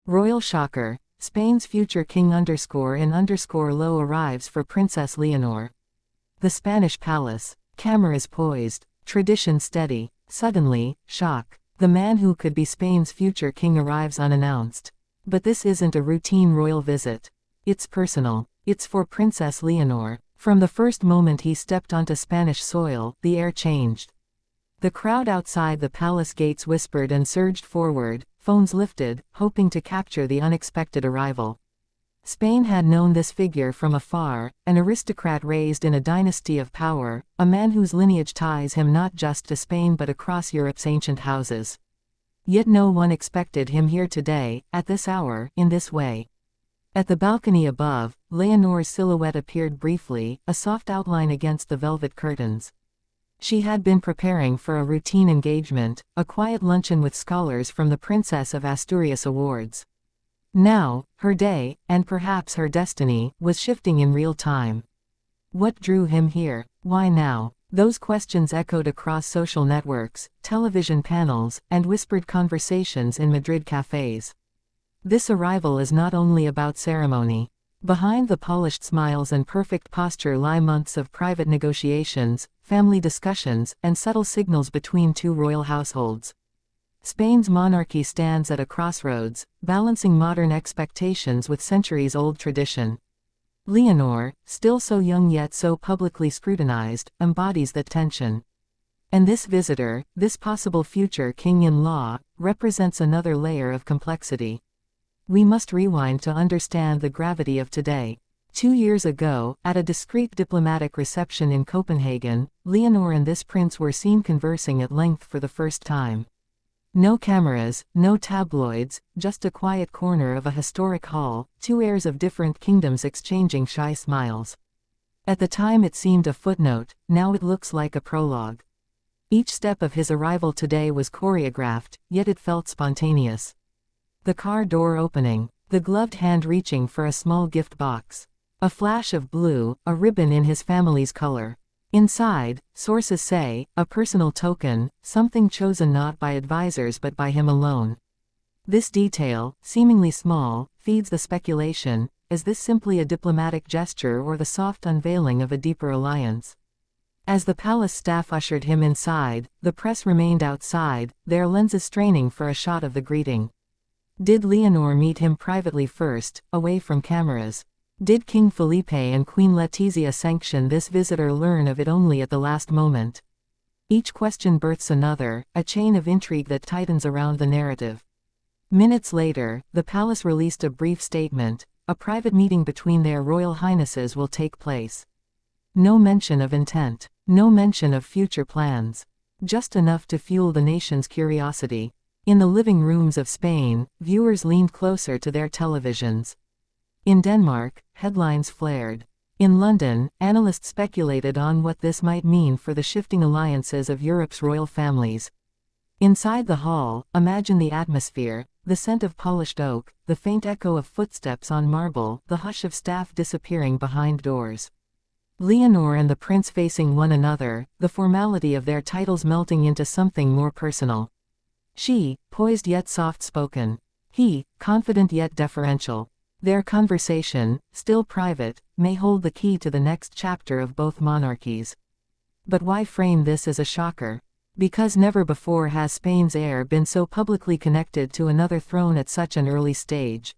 Royal shocker. Spain's future king _in_lo arrives for Princess Leonor. The Spanish palace. Cameras poised. Tradition steady. Suddenly, shock. The man who could be Spain's future king arrives unannounced. But this isn't a routine royal visit. It's personal. It's for Princess Leonor. From the first moment he stepped onto Spanish soil, the air changed. The crowd outside the palace gates whispered and surged forward, phones lifted, hoping to capture the unexpected arrival. Spain had known this figure from afar, an aristocrat raised in a dynasty of power, a man whose lineage ties him not just to Spain but across Europe's ancient houses. Yet no one expected him here today, at this hour, in this way. At the balcony above, Leonor's silhouette appeared briefly, a soft outline against the velvet curtains. She had been preparing for a routine engagement, a quiet luncheon with scholars from the Princess of Asturias Awards. Now, her day, and perhaps her destiny, was shifting in real time. What drew him here? Why now? Those questions echoed across social networks, television panels, and whispered conversations in Madrid cafes. This arrival is not only about ceremony. Behind the polished smiles and perfect posture lie months of private negotiations, family discussions, and subtle signals between two royal households. Spain's monarchy stands at a crossroads, balancing modern expectations with centuries-old tradition. Leonor, still so young yet so publicly scrutinized, embodies that tension. And this visitor, this possible future king-in-law, represents another layer of complexity. We must rewind to understand the gravity of today. 2 years ago, at a discreet diplomatic reception in Copenhagen, Leonor and this prince were seen conversing at length for the first time. No cameras, no tabloids, just a quiet corner of a historic hall, two heirs of different kingdoms exchanging shy smiles. At the time it seemed a footnote, now it looks like a prologue. Each step of his arrival today was choreographed, yet it felt spontaneous. The car door opening, the gloved hand reaching for a small gift box. A flash of blue, a ribbon in his family's color. Inside, sources say, a personal token, something chosen not by advisors but by him alone. This detail, seemingly small, feeds the speculation: is this simply a diplomatic gesture or the soft unveiling of a deeper alliance? As the palace staff ushered him inside, the press remained outside, their lenses straining for a shot of the greeting. Did Leonor meet him privately first, away from cameras? Did King Felipe and Queen Letizia sanction this visit or learn of it only at the last moment? Each question births another, a chain of intrigue that tightens around the narrative. Minutes later, the palace released a brief statement: a private meeting between their royal highnesses will take place. No mention of intent, no mention of future plans. Just enough to fuel the nation's curiosity. In the living rooms of Spain, viewers leaned closer to their televisions. In Denmark, headlines flared. In London, analysts speculated on what this might mean for the shifting alliances of Europe's royal families. Inside the hall, imagine the atmosphere: the scent of polished oak, the faint echo of footsteps on marble, the hush of staff disappearing behind doors. Leonor and the prince facing one another, the formality of their titles melting into something more personal. She, poised yet soft-spoken. He, confident yet deferential. Their conversation, still private, may hold the key to the next chapter of both monarchies. But why frame this as a shocker? Because never before has Spain's heir been so publicly connected to another throne at such an early stage.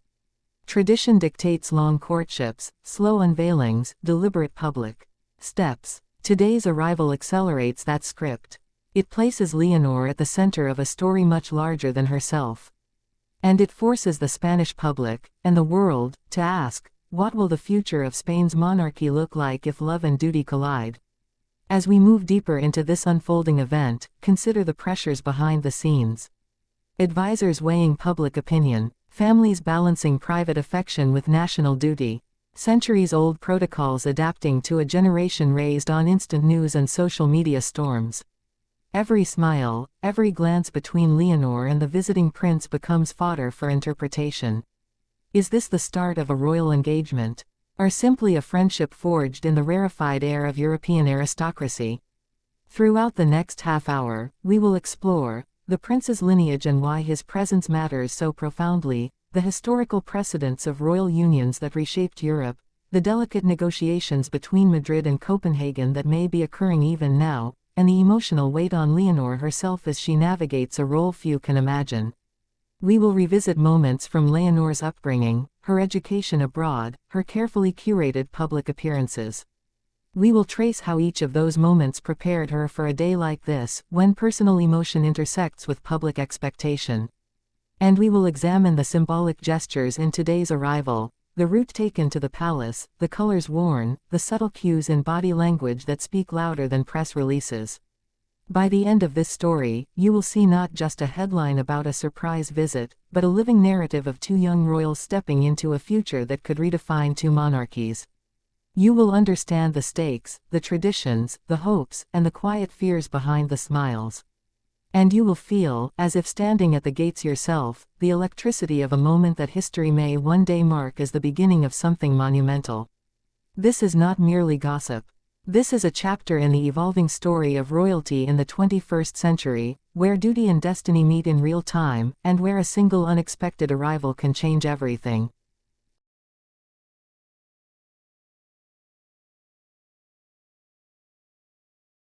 Tradition dictates long courtships, slow unveilings, deliberate public steps. Today's arrival accelerates that script. It places Leonor at the center of a story much larger than herself. And it forces the Spanish public, and the world, to ask, what will the future of Spain's monarchy look like if love and duty collide? As we move deeper into this unfolding event, consider the pressures behind the scenes. Advisors weighing public opinion, families balancing private affection with national duty, centuries-old protocols adapting to a generation raised on instant news and social media storms. Every smile, every glance between Leonor and the visiting prince becomes fodder for interpretation. Is this the start of a royal engagement? Or simply a friendship forged in the rarefied air of European aristocracy? Throughout the next half hour, we will explore the prince's lineage and why his presence matters so profoundly, the historical precedents of royal unions that reshaped Europe, the delicate negotiations between Madrid and Copenhagen that may be occurring even now, and the emotional weight on Leonor herself as she navigates a role few can imagine. We will revisit moments from Leonor's upbringing, her education abroad, her carefully curated public appearances. We will trace how each of those moments prepared her for a day like this, when personal emotion intersects with public expectation. And we will examine the symbolic gestures in today's arrival, the route taken to the palace, the colors worn, the subtle cues in body language that speak louder than press releases. By the end of this story, you will see not just a headline about a surprise visit, but a living narrative of two young royals stepping into a future that could redefine two monarchies. You will understand the stakes, the traditions, the hopes, and the quiet fears behind the smiles. And you will feel, as if standing at the gates yourself, the electricity of a moment that history may one day mark as the beginning of something monumental. This is not merely gossip. This is a chapter in the evolving story of royalty in the 21st century, where duty and destiny meet in real time, and where a single unexpected arrival can change everything.